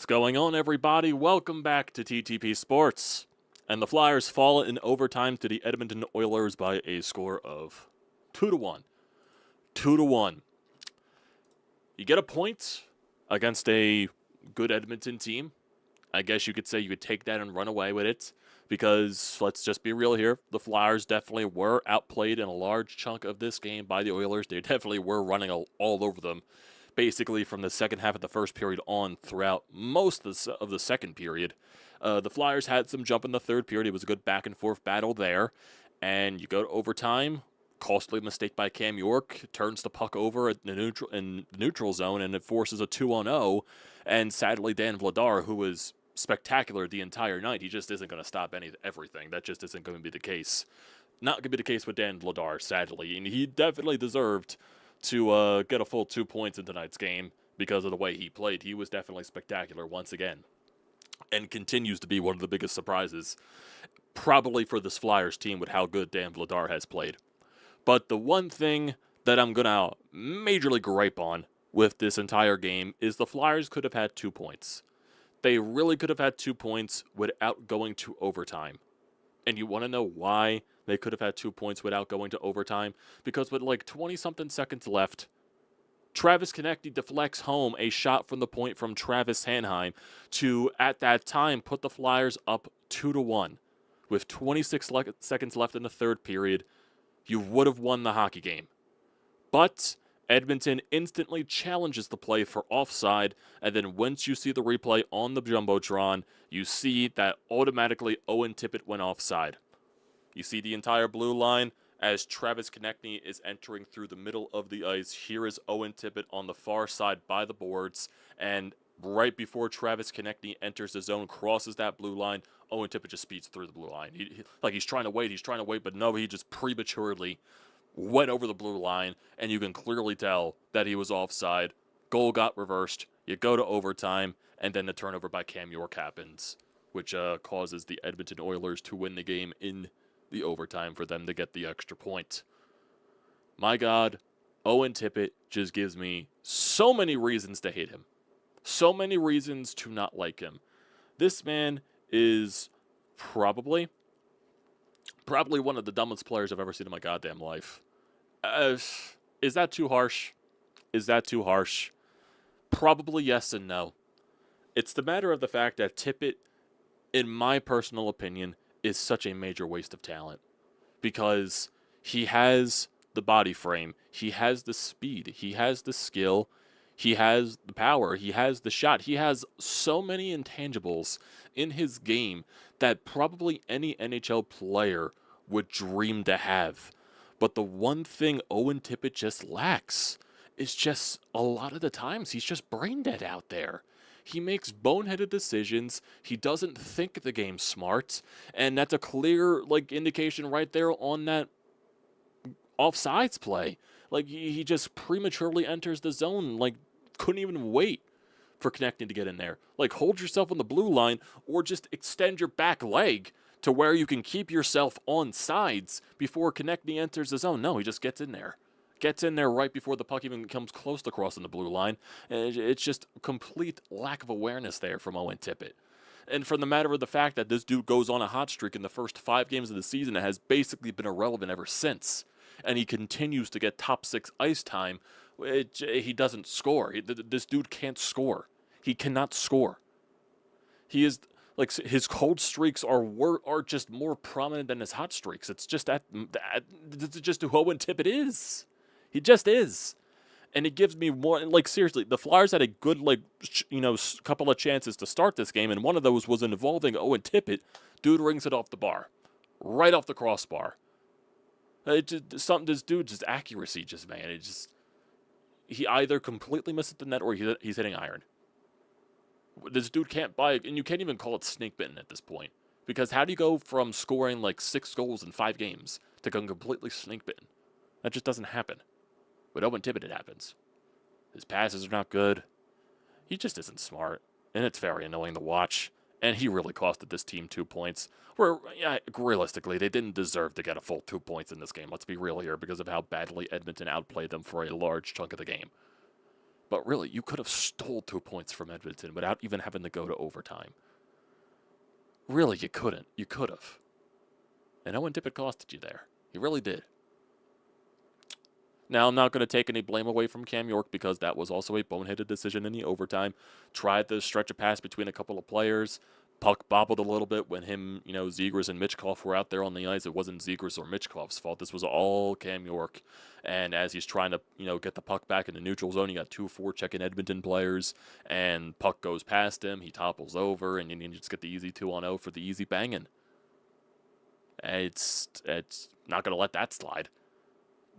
What's going on, everybody? Welcome back to TTP Sports. And the Flyers fall in overtime to the Edmonton Oilers by a score of 2-1. 2-1. You get a point against a good Edmonton team. I guess you could say you could take that and run away with it. Because, let's just be real here, the Flyers definitely were outplayed in a large chunk of this game by the Oilers. They definitely were running all over them, basically from the second half of the first period on throughout most of the second period. The Flyers had some jump in the third period. It was a good back-and-forth battle there. And you go to overtime. Costly mistake by Cam York. Turns the puck over in the neutral zone, and it forces a 2-on-0. And sadly, Dan Vladar, who was spectacular the entire night, he just isn't going to stop everything. That just isn't going to be the case. Not going to be the case with Dan Vladar, sadly. And he definitely deserved to get a full 2 points in tonight's game because of the way he played. He was definitely spectacular once again and continues to be one of the biggest surprises probably for this Flyers team with how good Dan Vladar has played. But the one thing that I'm going to majorly gripe on with this entire game is the Flyers could have had 2 points. They really could have had 2 points without going to overtime. And you want to know why they could have had 2 points without going to overtime? Because with like 20-something seconds left, Travis Konecny deflects home a shot from the point from Travis Sanheim to, at that time, put the Flyers up 2-1. With 26 seconds left in the third period, you would have won the hockey game. But Edmonton instantly challenges the play for offside, and then once you see the replay on the Jumbotron, you see that automatically Owen Tippett went offside. You see the entire blue line as Travis Konecny is entering through the middle of the ice. Here is Owen Tippett on the far side by the boards, and right before Travis Konecny enters the zone, crosses that blue line, Owen Tippett just speeds through the blue line. He's trying to wait, but no, he just prematurely went over the blue line, and you can clearly tell that he was offside. Goal got reversed. You go to overtime, and then the turnover by Cam York happens, which causes the Edmonton Oilers to win the game in the overtime for them to get the extra point. My God, Owen Tippett just gives me so many reasons to hate him. So many reasons to not like him. This man is probably one of the dumbest players I've ever seen in my goddamn life. Is that too harsh? Probably yes and no. It's the matter of the fact that Tippett, in my personal opinion, is such a major waste of talent. Because he has the body frame, he has the speed, he has the skill, he has the power, he has the shot. He has so many intangibles in his game that probably any NHL player would dream to have. But the one thing Owen Tippett just lacks is just a lot of the times he's just brain dead out there. He makes boneheaded decisions. He doesn't think the game smart. And that's a clear indication right there on that offsides play. He just prematurely enters the zone. Couldn't even wait for Konecny to get in there. Hold yourself on the blue line or just extend your back leg to where you can keep yourself on sides before Konecny enters the zone. No, he just gets in there. Gets in there right before the puck even comes close to crossing the blue line. And it's just a complete lack of awareness there from Owen Tippett. And from the matter of the fact that this dude goes on a hot streak in the first 5 games of the season and has basically been irrelevant ever since. And he continues to get top 6 ice time. He doesn't score. This dude can't score. He cannot score. He is his cold streaks are just more prominent than his hot streaks. It's just it's just who Owen Tippett is. He just is. And it gives me more, seriously, the Flyers had a good, couple of chances to start this game, and one of those was involving Owen Tippett. Dude rings it off the bar. Right off the crossbar. This dude's accuracy man, he either completely misses the net or he's hitting iron. This dude can't buy it, and you can't even call it snake bitten at this point. Because how do you go from scoring 6 goals in 5 games to going completely snake bitten? That just doesn't happen. With Owen Tippett, it happens. His passes are not good. He just isn't smart, and it's very annoying to watch. And he really costed this team 2 points. Where, realistically, they didn't deserve to get a full 2 points in this game. Let's be real here, because of how badly Edmonton outplayed them for a large chunk of the game. But really, you could have stole 2 points from Edmonton without even having to go to overtime. Really, you couldn't. You could have. And Owen Tippett costed you there. He really did. Now, I'm not going to take any blame away from Cam York because that was also a boneheaded decision in the overtime. Tried to stretch a pass between a couple of players. Puck bobbled a little bit when him, Zegras and Michkov were out there on the ice. It wasn't Zegras or Michkov's fault. This was all Cam York. And as he's trying to, get the puck back in the neutral zone, you got 2 4-checking Edmonton players, and puck goes past him. He topples over, and you just get the easy 2-on-0 for the easy banging. It's not going to let that slide.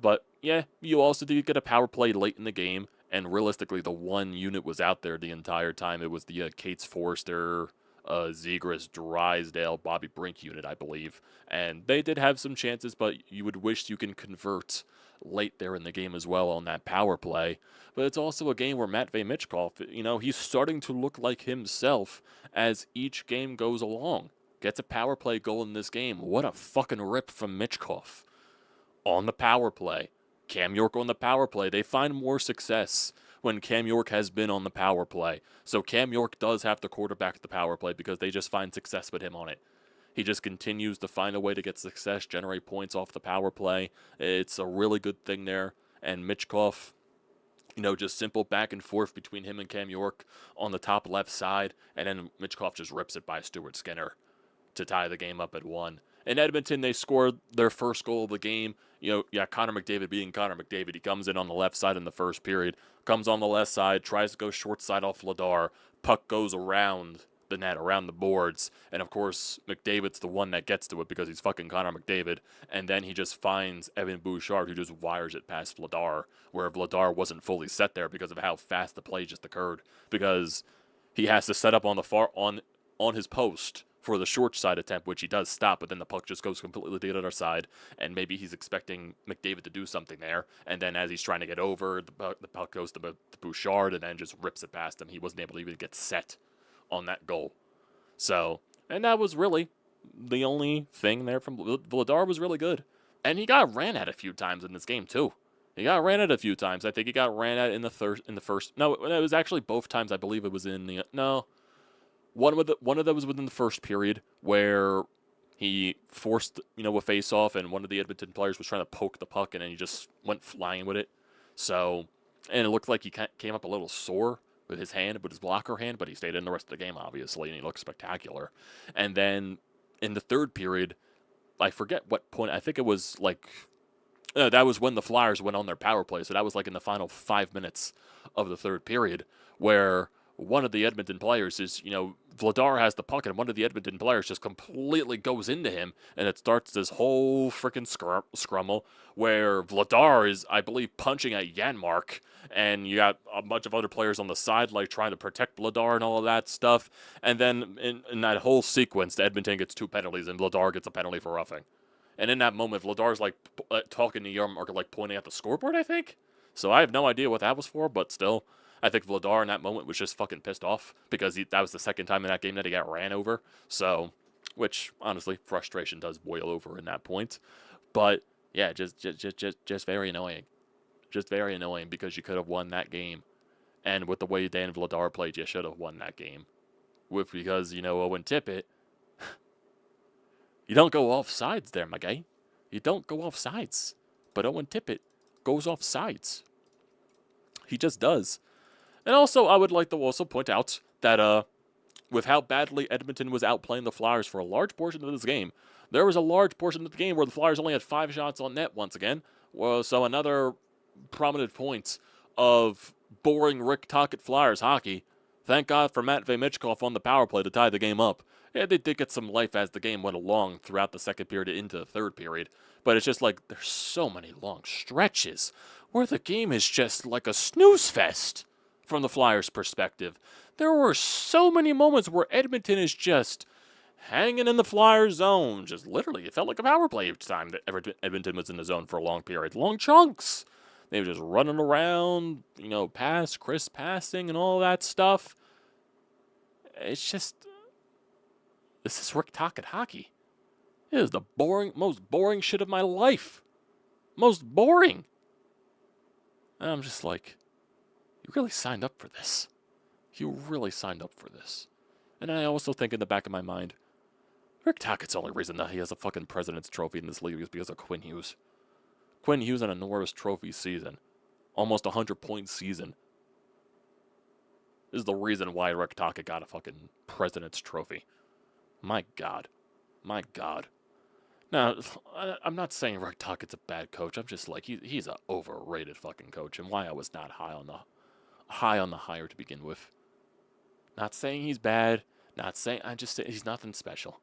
But, yeah, you also did get a power play late in the game, and realistically, the one unit was out there the entire time. It was the Cates Forster, Zegras, Drysdale, Bobby Brink unit, I believe. And they did have some chances, but you would wish you can convert late there in the game as well on that power play. But it's also a game where Matvei Michkov, he's starting to look like himself as each game goes along. Gets a power play goal in this game. What a fucking rip from Michkov. On the power play. Cam York on the power play. They find more success when Cam York has been on the power play. So Cam York does have to quarterback the power play because they just find success with him on it. He just continues to find a way to get success, generate points off the power play. It's a really good thing there. And Michkov, just simple back and forth between him and Cam York on the top left side. And then Michkov just rips it by Stuart Skinner to tie the game up at 1. In Edmonton, they scored their first goal of the game. Connor McDavid being Connor McDavid. He comes in on the left side in the first period. Comes on the left side, tries to go short side off Vladar. Puck goes around the net, around the boards. And, of course, McDavid's the one that gets to it because he's fucking Connor McDavid. And then he just finds Evan Bouchard, who just wires it past Vladar, where Vladar wasn't fully set there because of how fast the play just occurred. Because he has to set up on the on his post for the short side attempt, which he does stop, but then the puck just goes completely to the other side, and maybe he's expecting McDavid to do something there, and then as he's trying to get over, the puck goes to Bouchard, and then just rips it past him. He wasn't able to even get set on that goal. So, and that was really the only thing there from Vladar was really good. And he got ran at a few times in this game, too. He got ran at a few times. I think he got ran at in the first. No, it was actually both times. I believe it was in the One of them was within the first period where he forced, a face-off, and one of the Edmonton players was trying to poke the puck, and then he just went flying with it. So, and it looked like he came up a little sore with his hand, with his blocker hand, but he stayed in the rest of the game, obviously, and he looked spectacular. And then in the third period, I forget what point, I think it was that was when the Flyers went on their power play, so that was in the final 5 minutes of the third period, where one of the Edmonton players is, Vladar has the puck, and one of the Edmonton players just completely goes into him, and it starts this whole freaking scrummel where Vladar is, I believe, punching at Janmark, and you got a bunch of other players on the side, trying to protect Vladar and all of that stuff, and then in that whole sequence, Edmonton gets 2 penalties, and Vladar gets a penalty for roughing. And in that moment, Vladar's, talking to Janmark, pointing at the scoreboard, I think? So I have no idea what that was for, but still, I think Vladar in that moment was just fucking pissed off because that was the second time in that game that he got ran over. So, which, honestly, frustration does boil over in that point. But, yeah, just very annoying. Just very annoying because you could have won that game. And with the way Dan Vladar played, you should have won that game. Because, Owen Tippett, you don't go off sides there, my guy. You don't go off sides. But Owen Tippett goes off sides. He just does. And also, I would like to also point out that with how badly Edmonton was outplaying the Flyers for a large portion of this game, there was a large portion of the game where the Flyers only had 5 shots on net once again. So another prominent point of boring Rick Tocchet Flyers hockey. Thank God for Matvei Michkov on the power play to tie the game up. Yeah, they did get some life as the game went along throughout the second period into the third period. But it's just there's so many long stretches where the game is just like a snooze fest. From the Flyers' perspective, there were so many moments where Edmonton is just hanging in the Flyers' zone. Just literally, it felt like a power play each time that Edmonton was in the zone for a long period. Long chunks. They were just running around, crisp passing and all that stuff. It's just, this is Rick Tocchet hockey. It is the most boring shit of my life. Most boring. And I'm just You really signed up for this. You really signed up for this. And I also think in the back of my mind, Rick Tockett's only reason that he has a fucking President's Trophy in this league is because of Quinn Hughes. Quinn Hughes in a Norris Trophy season, almost 100-point season, is the reason why Rick Tocchet got a fucking President's Trophy. My God. My God. Now, I'm not saying Rick Tocchet's a bad coach. I'm just like, he's an overrated fucking coach, and why I was not high on the hire to begin with. Not saying he's bad. Not saying, I just say he's nothing special.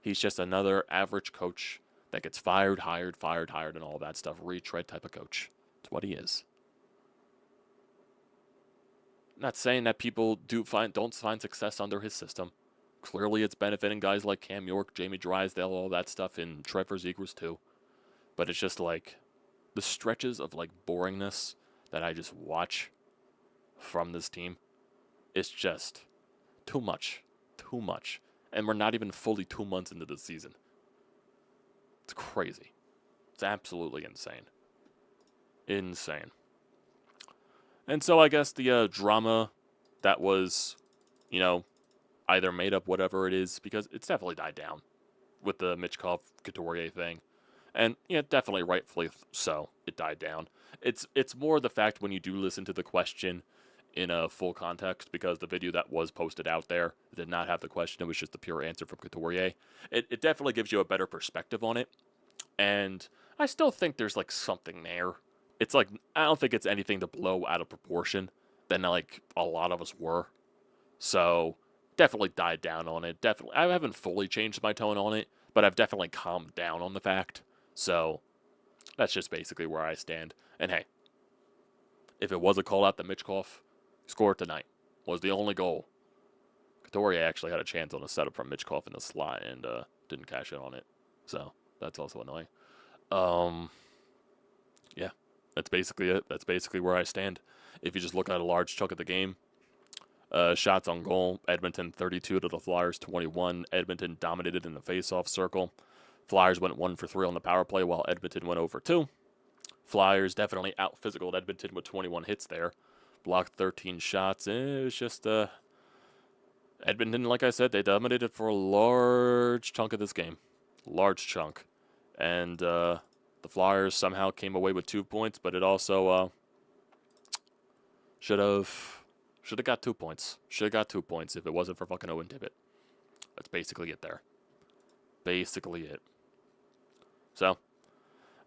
He's just another average coach that gets fired, hired, and all that stuff. Retread type of coach. That's what he is. Not saying that people don't find success under his system. Clearly, it's benefiting guys like Cam York, Jamie Drysdale, all that stuff, and Trevor Zegras too. But it's just like the stretches of like boringness that I just watch from this team. It's just too much. Too much. And we're not even fully 2 months into the season. It's crazy. It's absolutely insane. Insane. And so I guess the drama that was, either made up, whatever it is, because it's definitely died down with the Michkov Couturier thing. And, definitely rightfully so, it died down. It's more the fact when you do listen to the question in a full context, because the video that was posted out there did not have the question. It was just the pure answer from Couturier. It definitely gives you a better perspective on it. And I still think there's, like, something there. It's like, I don't think it's anything to blow out of proportion than, like, a lot of us were. So, definitely died down on it. Definitely, I haven't fully changed my tone on it, but I've definitely calmed down on the fact. So, that's just basically where I stand. And hey, if it was a call out that Michkov scored tonight, was the only goal. Couturier actually had a chance on a setup from Michkov in the slot and didn't cash in on it. So, that's also annoying. Yeah, that's basically it. That's basically where I stand. If you just look at a large chunk of the game, shots on goal, Edmonton 32 to the Flyers 21. Edmonton dominated in the face-off circle. Flyers went 1 for 3 on the power play, while Edmonton went over 2. Flyers definitely out-physicaled Edmonton with 21 hits there. Blocked 13 shots. It was just, Edmonton, like I said, they dominated for a large chunk of this game. Large chunk. And, the Flyers somehow came away with 2 points, but it also, should have got 2 points. Should have got 2 points if it wasn't for fucking Owen Tippett. That's basically it there. Basically it. So,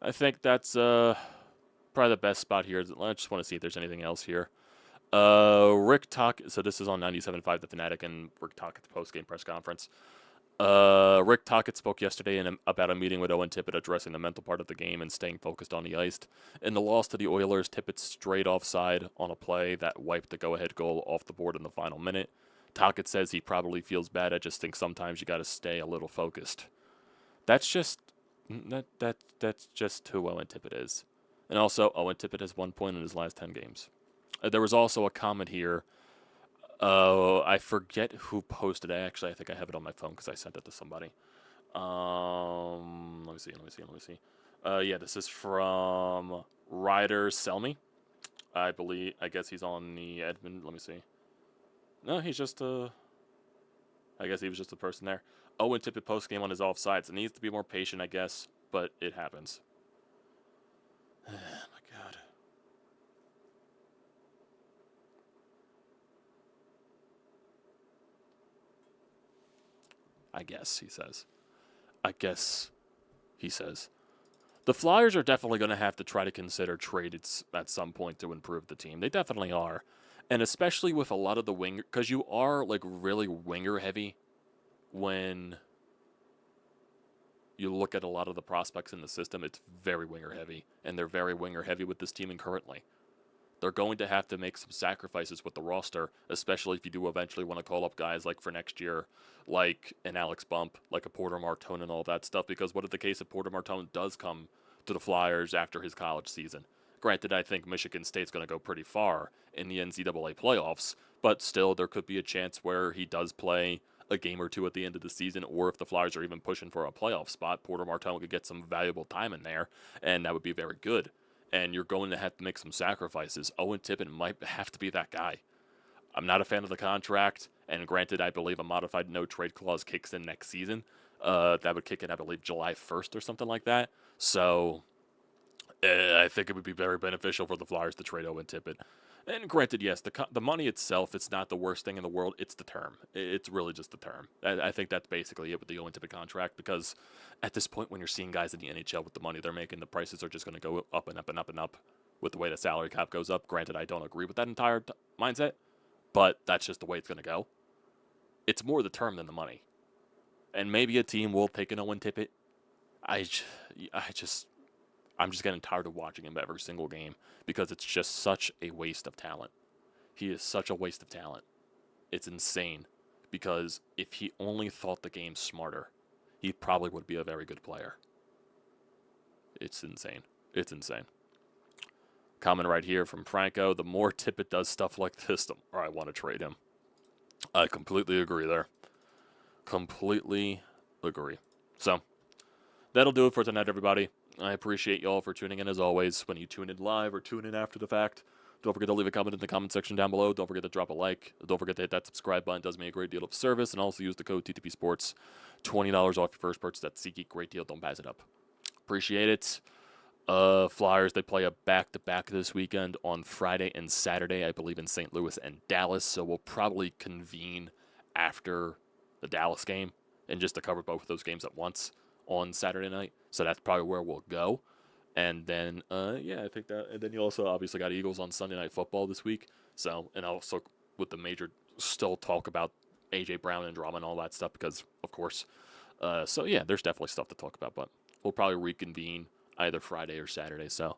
I think that's probably the best spot here. I just want to see if there's anything else here. Rick Tocchet, so this is on 97.5 The Fanatic and Rick Tockett's post-game press conference. Rick Tocchet spoke yesterday about a meeting with Owen Tippett addressing the mental part of the game and staying focused on the ice. In the loss to the Oilers, Tippett strayed offside on a play that wiped the go-ahead goal off the board in the final minute. Tocchet says he probably feels bad. I just think sometimes you got to stay a little focused. That's just who Owen Tippett is. And also, Owen Tippett has 1 point in his last 10 games. There was also a comment here. I forget who posted it. Actually, I think I have it on my phone because I sent it to somebody. Let me see. Yeah, this is from Ryder Selmy. I guess he's on the Edmonton. Let me see. No, he's just I guess he was just a person there. Owen Tippett post game on his offsides. It needs to be more patient, I guess, but it happens. Oh my God. I guess, he says. The Flyers are definitely going to have to try to consider trades at some point to improve the team. They definitely are. And especially with a lot of the winger, because you are like really winger heavy when you look at a lot of the prospects in the system. It's very winger heavy, and they're very winger heavy with this team currently. They're going to have to make some sacrifices with the roster, especially if you do eventually want to call up guys like for next year, like an Alex Bump, like a Porter Martone and all that stuff, because what if the case of Porter Martone does come to the Flyers after his college season? Granted, I think Michigan State's going to go pretty far in the NCAA playoffs, but still there could be a chance where he does play a game or two at the end of the season, or if the Flyers are even pushing for a playoff spot, Porter Martone could get some valuable time in there, and that would be very good. and you're going to have to make some sacrifices. Owen Tippett might have to be that guy. I'm not a fan of the contract, and granted, I believe a modified no-trade clause kicks in next season. That would kick in, I believe, July 1st or something like that. So I think it would be very beneficial for the Flyers to trade Owen Tippett. And granted, yes, the money itself, it's not the worst thing in the world. It's the term. It's really just the term. I think that's basically it with the Owen Tippett contract, because at this point, when you're seeing guys in the NHL with the money they're making, the prices are just going to go up and up and up and up with the way the salary cap goes up. Granted, I don't agree with that entire mindset, but that's just the way it's going to go. It's more the term than the money. And maybe a team will take an Owen Tippett. I'm just getting tired of watching him every single game, because it's just such a waste of talent. He is such a waste of talent. It's insane, because if he only thought the game smarter, he probably would be a very good player. It's insane. It's insane. Comment right here from Franco: the more Tippett does stuff like this, the more I want to trade him. I completely agree there. Completely agree. So, that'll do it for tonight, everybody. I appreciate y'all for tuning in, as always. When you tune in live or tune in after the fact, don't forget to leave a comment in the comment section down below. Don't forget to drop a like. Don't forget to hit that subscribe button. It does me a great deal of service. And also use the code TTPSPORTS. $20 off your first purchase at SEATGEEK. Great deal. Don't pass it up. Appreciate it. Flyers, they play a back-to-back this weekend on Friday and Saturday, I believe, in St. Louis and Dallas. So we'll probably convene after the Dallas game and just to cover both of those games at once on Saturday night. So that's probably where we'll go. And then, yeah, I think that. And then you also obviously got Eagles on Sunday Night Football this week. So, and also with the major still talk about A.J. Brown and drama and all that stuff, because, of course. So, yeah, there's definitely stuff to talk about. But we'll probably reconvene either Friday or Saturday. So,